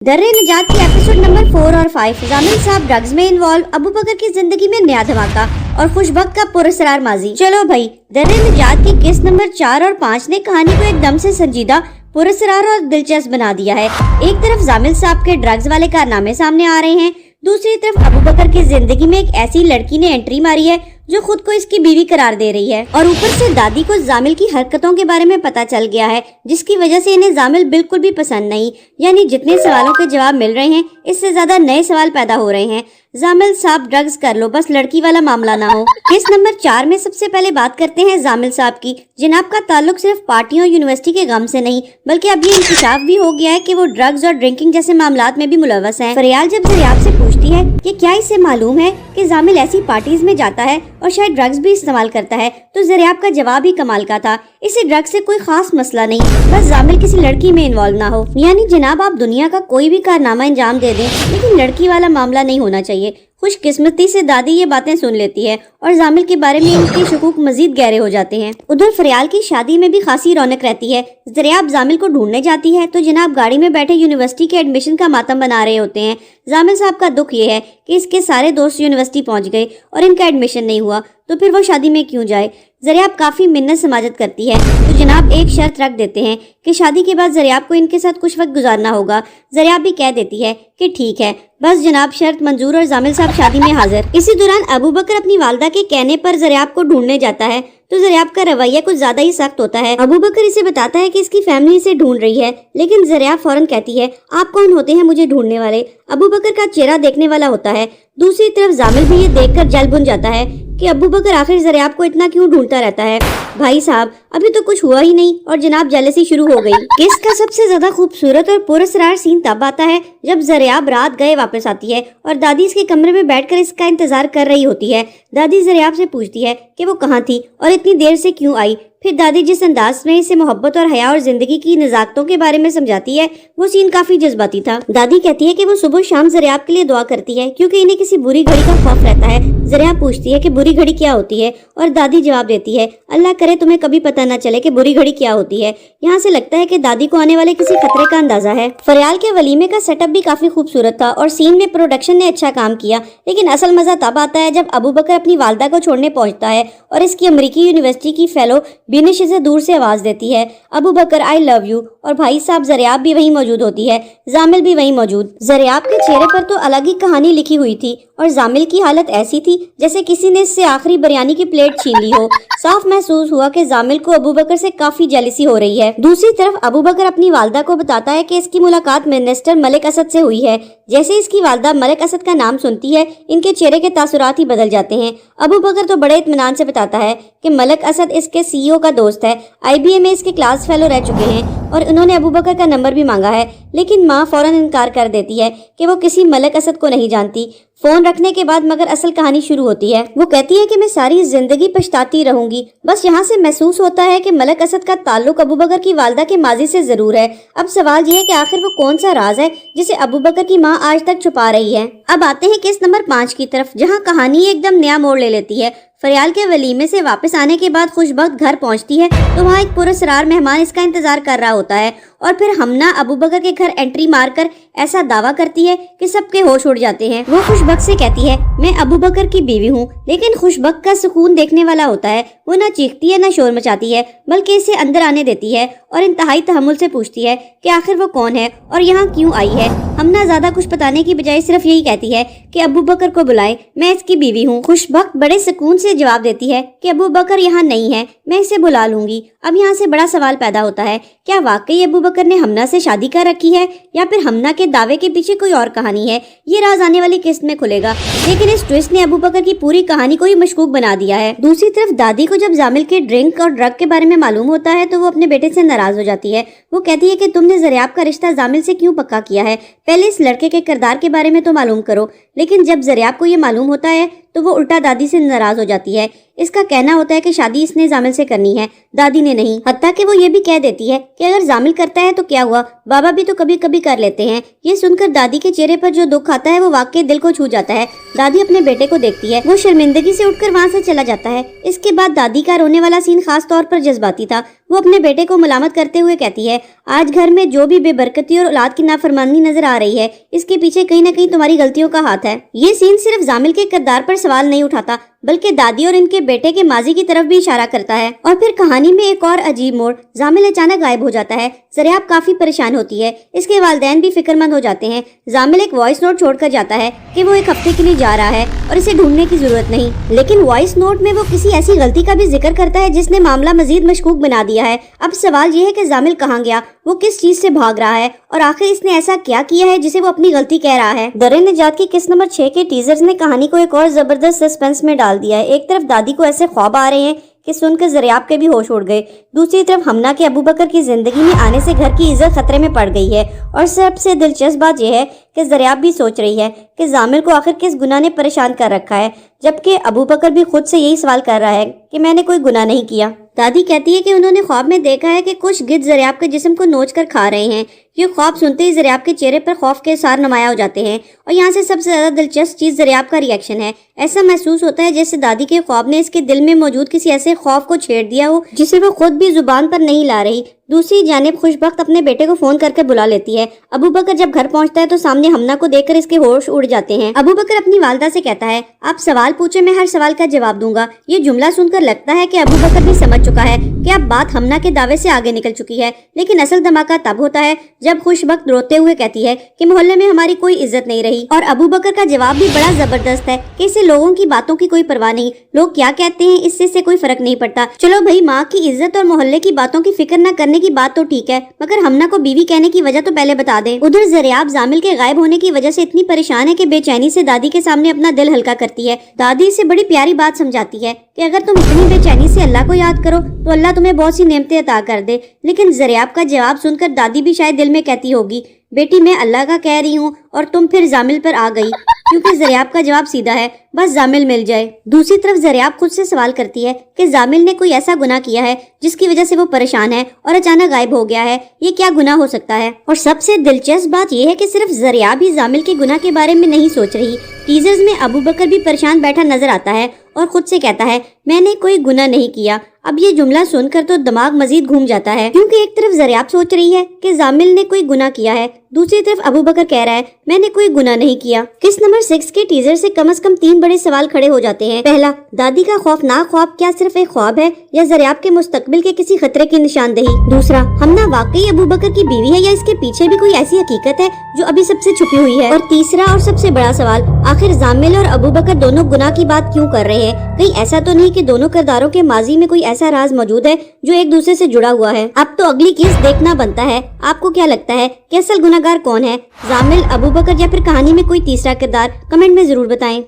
दर्रे निजात के एपिसोड नंबर 4 और 5 जामिल साहब ड्रग्स में इन्वॉल्व, अबू बकर की जिंदगी में नया धमाका और खुशबख्त का पुरअसरार माजी। चलो भाई, दर्रे निजात की किस्त नंबर 4 और 5 ने कहानी को एकदम से संजीदा, पुरअसरार और दिलचस्प बना दिया है। एक तरफ जामिल साहब के ड्रग्स वाले कारनामे सामने आ रहे हैं, दूसरी तरफ अबू बकर की जिंदगी में एक ऐसी लड़की ने एंट्री मारी है जो खुद को इसकी बीवी करार दे रही है, और ऊपर से दादी को जामिल की हरकतों के बारे में पता चल गया है, जिसकी वजह से इन्हें जामिल बिल्कुल भी पसंद नहीं। यानी जितने सवालों के जवाब मिल रहे हैं, इससे ज्यादा नए सवाल पैदा हो रहे हैं। जामिल साहब ड्रग्स कर लो, बस लड़की वाला मामला ना हो। केस नंबर 4 में सबसे पहले बात करते हैं जामिल साहब की। जनाब का ताल्लुक सिर्फ पार्टियों यूनिवर्सिटी के गम से नहीं, बल्कि अब ये इंकशाफ भी हो गया है कि वो ड्रग्स और ड्रिंकिंग जैसे मामलात में भी मुलव्वस हैं। फरियाल जब ज़रियाब से पूछती है कि क्या इसे मालूम है कि जामिल ऐसी पार्टीज में जाता है और शायद ड्रग्स भी इस्तेमाल करता है, तो ज़रियाब का जवाब ही कमाल का था। इसे ड्रग्स से कोई खास मसला नहीं, बस जामिल किसी लड़की में इन्वॉल्व ना हो। यानी जनाब आप दुनिया का कोई भी कारनामा अंजाम दे दें, लेकिन लड़की वाला मामला नहीं होना चाहिए। खुशकिस्मती से दादी ये बातें सुन लेती है और जामिल के बारे में इनके शुकूक मजीद गहरे हो जाते हैं। उधर फरियाल की शादी में भी खासी रौनक रहती है। ज़रियाब जामिल को ढूंढने जाती है तो जनाब गाड़ी में बैठे यूनिवर्सिटी के एडमिशन का मातम बना रहे होते हैं। जामिल साहब का दुख ये है कि इसके सारे दोस्त यूनिवर्सिटी पहुंच गए और इनका एडमिशन नहीं हुआ, तो फिर वो शादी में क्यों जाए। ज़रियाब काफी मिन्नत समाजत करती है तो जनाब एक शर्त रख देते हैं कि शादी के बाद ज़रियाब को इनके साथ कुछ वक्त गुजारना होगा। ज़रियाब भी कह देती है कि ठीक है। बस जनाब शर्त मंजूर और जामिल साहब शादी में हाजिर। इसी दौरान अबू बकर अपनी वालदा के कहने पर ज़रियाब को ढूंढने जाता है तो ज़रियाब का रवैया कुछ ज्यादा ही सख्त होता है। अबू बकर इसे बताता है कि इसकी फैमिली इसे ढूंढ रही है, लेकिन ज़रियाब फौरन कहती है आप कौन होते हैं मुझे ढूंढने वाले। अबू बकर का चेहरा देखने वाला होता है। दूसरी तरफ जामिल भी ये देखकर जल बुन जाता है कि अबू बकर आखिर ज़रियाब को इतना क्यों ढूंढता रहता है। भाई साहब अभी तो कुछ हुआ ही नहीं और जनाब जेलसी शुरू हो गई। केस का सबसे ज्यादा खूबसूरत और पुरअसरार सीन तब आता है जब ज़रियाब रात गए वापस आती है और दादी इसके कमरे में बैठकर इसका इंतजार कर रही होती है। दादी ज़रियाब से पूछती है कि वो कहाँ थी और इतनी देर से क्यों आई। फिर दादी जिस अंदाज में इसे मोहब्बत और हया और जिंदगी की नज़ाकतों के बारे में समझाती है, वो सीन काफी जज्बाती था। दादी कहती है कि वो सुबह शाम ज़रियाब के लिए दुआ करती है क्योंकि इन्हें किसी बुरी घड़ी का खौफ रहता है। ज़रियाब पूछती है कि बुरी घड़ी क्या होती है और दादी जवाब देती है अल्लाह करे तुम्हें कभी पता न चले कि बुरी घड़ी क्या होती है। यहाँ से लगता है कि दादी को आने वाले किसी खतरे का अंदाजा है। फरियाल के वलीमे का सेटअप भी काफी खूबसूरत था और सीन में प्रोडक्शन ने अच्छा काम किया, लेकिन असल मजा तब आता है जब अबू बकर अपनी वालदा को छोड़ने पहुंचता है और इसकी अमेरिकी यूनिवर्सिटी की फेलो बिनिश इसे दूर से आवाज देती है अबू बकर आई लव यू, और भाई साहब ज़रियाब भी वहीं मौजूद होती है, जामिल भी वहीं मौजूद। ज़रियाब के चेहरे पर तो अलग ही कहानी लिखी हुई थी और जामिल की हालत ऐसी थी जैसे किसी ने इससे आखिरी बिरयानी की प्लेट छीन ली हो। साफ महसूस हुआ कि जामिल को अबू बकर से काफी जेलसी हो रही है। दूसरी तरफ अबू बकर अपनी वालदा को बताता है कि इसकी मुलाकात मिनिस्टर मलिक असद से हुई है। जैसे इसकी वालदा मलिक असद का नाम सुनती है, इनके चेहरे के तासुरात ही बदल जाते हैं। अबू बकर तो बड़े इत्मीनान से बताता है कि मलिक असद इसके CEO का दोस्त है, IBA में इसके क्लास फेलो रह चुके हैं और उन्होंने अबू बकर का नंबर भी मांगा है, लेकिन माँ फौरन इनकार कर देती है कि वो किसी मलिक असद को नहीं जानती। फोन रखने के बाद मगर असल कहानी शुरू होती है। वो कहती है कि मैं सारी जिंदगी पछताती रहूंगी। बस यहाँ से महसूस होता है कि मलिक असद का ताल्लुक अबू बकर की वालदा के माजी से जरूर है। अब सवाल ये है कि आखिर वो कौन सा राज है जिसे अबू बकर की माँ आज तक छुपा रही है। अब आते हैं केस नंबर 5 की तरफ, जहाँ कहानी एकदम नया मोड़ ले लेती है। फरियाल के वलीमे से वापस आने के बाद खुशबख्त घर पहुंचती है तो वहाँ एक पुरअसरार मेहमान इसका इंतजार कर रहा होता है और फिर हमना अबू बकर के घर एंट्री मारकर ऐसा दावा करती है कि सबके होश उड़ जाते हैं। वो खुशबख्त से कहती है मैं अबू बकर की बीवी हूँ, लेकिन खुशबख्त का सुकून देखने वाला होता है। वो न चीखती है न शोर मचाती है, बल्कि इसे अंदर आने देती है और इंतहाई तहम्मुल से पूछती है कि आखिर वो कौन है और यहाँ क्यों आई है। हमना ज्यादा कुछ बताने की बजाय सिर्फ यही कहती है कि अबू बकर को बुलाए, मैं इसकी बीवी हूँ। खुशबख्त बड़े सुकून से जवाब देती है कि अबू बकर यहाँ नहीं है, मैं इसे बुला लूंगी। अब यहाँ से बड़ा सवाल पैदा होता है, क्या वाकई अबू बकर ने हमना से शादी कर रखी है या फिर हमना के दावे के पीछे कोई और कहानी है। ये राज आने वाली किस्त में खुलेगा, लेकिन इस ट्विस्ट ने अबू बकर की पूरी कहानी को ही मशकूक बना दिया है। दूसरी तरफ दादी को जब जामिल के ड्रिंक और ड्रग के बारे में मालूम होता है तो वो अपने बेटे से नाराज हो जाती है। वो कहती है कि तुमने ज़रियाब का रिश्ता जामिल से क्यों पक्का किया है, पहले इस लड़के के किरदार के बारे में तो मालूम करो। लेकिन जब ज़रियाब को ये मालूम होता है तो वो उल्टा दादी से नाराज हो जाती है। इसका कहना होता है कि शादी इसने जामिल से करनी है, दादी ने नहीं। हत्ता कि वो ये भी कह देती है कि अगर जामिल करता है तो क्या हुआ, बाबा भी तो कभी कभी कर लेते हैं। ये सुनकर दादी के चेहरे पर जो दुख आता है वो वाकई दिल को छू जाता है। दादी अपने बेटे को देखती है, वो शर्मिंदगी से उठकर वहाँ से चला जाता है। इसके बाद दादी का रोने वाला सीन खास तौर पर जज्बाती था। वो अपने बेटे को मलामत करते हुए कहती है, आज घर में जो भी बेबरकती और औलाद की नाफरमानी नजर आ रही है, इसके पीछे कहीं ना कहीं तुम्हारी गलतियों का हाथ है। ये सीन सिर्फ जामिल के किरदार पर सवाल नहीं उठाता, बल्कि दादी और इनके बेटे के माजी की तरफ भी इशारा करता है। और फिर कहानी में एक और अजीब मोड़, जामिल अचानक गायब हो जाता है। ज़रियाब काफी परेशान होती है, इसके वालिदैन भी फिक्रमंद हो जाते हैं। जामिल एक वॉइस नोट छोड़कर जाता है कि वो एक हफ्ते के लिए जा रहा है और इसे ढूंढने की जरूरत नहीं, लेकिन वॉइस नोट में वो किसी ऐसी गलती का भी जिक्र करता है जिसने मामला मजीद मशकूक बना दिया है। अब सवाल ये है कि जामिल कहाँ गया, वो किस चीज से भाग रहा है और आखिर इसने ऐसा क्या किया है जिसे वो अपनी गलती कह रहा है। दरे निजात की किस्त नंबर 6 के टीजर्स ने कहानी को एक और जबरदस्त सस्पेंस में डाल दिया है। एक तरफ दादी को ऐसे ख्वाब आ रहे हैं कि सुनकर ज़रियाब के भी होश उड़ गए, दूसरी तरफ हमना के अबू बकर की जिंदगी में आने से घर की इज्जत खतरे में पड़ गई है। और सबसे दिलचस्प बात यह है कि ज़रियाब भी सोच रही है कि जामिल को आखिर किस गुनाह ने परेशान कर रखा है, जबकि अबू बकर भी खुद से यही सवाल कर रहा है कि मैंने कोई गुनाह नहीं किया। दादी कहती है कि उन्होंने ख्वाब में देखा है कि कुछ गिद्ध ज़रियाब के जिस्म को नोच कर खा रहे हैं। ये ख्वाब सुनते ही ज़रियाब के चेहरे पर खौफ के सार नुमाया हो जाते हैं। और यहाँ से सबसे ज्यादा दिलचस्प चीज ज़रियाब का रिएक्शन है। ऐसा महसूस होता है जैसे दादी के ख्वाब ने इसके दिल में मौजूद किसी ऐसे खौफ को छेड़ दिया हो जिसे वो खुद भी जुबान पर नहीं ला रही। दूसरी जानिब खुशबख्त अपने बेटे को फोन करके बुला लेती है। अबू बकर जब घर पहुंचता है तो सामने हमना को देखकर इसके होश उड़ जाते हैं। अबू बकर अपनी वालदा से कहता है, आप सवाल पूछे, मैं हर सवाल का जवाब दूंगा। ये जुमला सुनकर लगता है कि अबू बकर भी समझ चुका है कि अब बात हमना के दावे से आगे निकल चुकी है, लेकिन असल धमाका तब होता है जब खुशबख्त रोते हुए कहती है कि मोहल्ले में हमारी कोई इज्जत नहीं रही। और अबू बकर का जवाब भी बड़ा जबरदस्त है कि इसे लोगों की बातों की कोई परवाह नहीं, लोग क्या कहते हैं इससे कोई फर्क नहीं पड़ता। चलो भाई, माँ की इज्जत और मोहल्ले की बातों की फिक्र न करने की बात तो ठीक है, मगर हमना को बीवी कहने की वजह तो पहले बता दे। उधर ज़रियाब जामिल के गायब होने की वजह से इतनी परेशान है कि बेचैनी से दादी के सामने अपना दिल हल्का करती है। दादी इसे बड़ी प्यारी बात समझाती है कि अगर तुम इतनी बेचैनी से अल्लाह को याद करो तो अल्लाह तुम्हें बहुत सी नेमतें अता कर दे। लेकिन ज़रियाब का जवाब सुनकर दादी भी शायद दिल में कहती होगी, बेटी मैं अल्लाह का कह रही हूँ और तुम फिर जामिल पर आ गई, क्योंकि ज़रियाब का जवाब सीधा है, बस जामिल मिल जाए। दूसरी तरफ ज़रियाब खुद से सवाल करती है कि जामिल ने कोई ऐसा गुनाह किया है जिसकी वजह से वो परेशान है और अचानक गायब हो गया है। ये क्या गुनाह हो सकता है? और सबसे दिलचस्प बात यह है कि सिर्फ ज़रियाब ही जामिल के गुनाह के बारे में नहीं सोच रही। टीजर्स में अबू बकर भी परेशान बैठा नजर आता है और खुद से कहता है, मैंने कोई गुनाह नहीं किया। अब ये जुमला सुनकर तो दिमाग मजीद घूम जाता है, क्योंकि एक तरफ ज़रियाब सोच रही है कि जामिल ने कोई गुनाह किया है, दूसरी तरफ अबू बकर कह रहा है मैंने कोई गुनाह नहीं किया। किस्त नंबर 6 के टीजर से कम 3 बड़े सवाल खड़े हो जाते हैं। पहला, दादी का खौफनाक ख्वाब क्या सिर्फ एक ख्वाब है या ज़रियाब के मुस्तकबिल के किसी खतरे की निशानदेही? दूसरा, हमना वाकई अबू बकर की बीवी है या इसके पीछे भी कोई ऐसी हकीकत है जो अभी सबसे छुपी हुई है? और तीसरा और सबसे बड़ा सवाल, आखिर जामिल और अबू बकर दोनों गुनाह की बात क्यों कर रहे हैं? कहीं ऐसा तो नहीं कि दोनों किरदारों के माजी में कोई ऐसा राज मौजूद है जो एक दूसरे से जुड़ा हुआ है? अब तो अगली केस देखना बनता है। आपको क्या लगता है कि असल गुनहगार कौन है, जामिल, अबू बकर या फिर कहानी में कोई तीसरा किरदार? कमेंट में जरूर बताएं।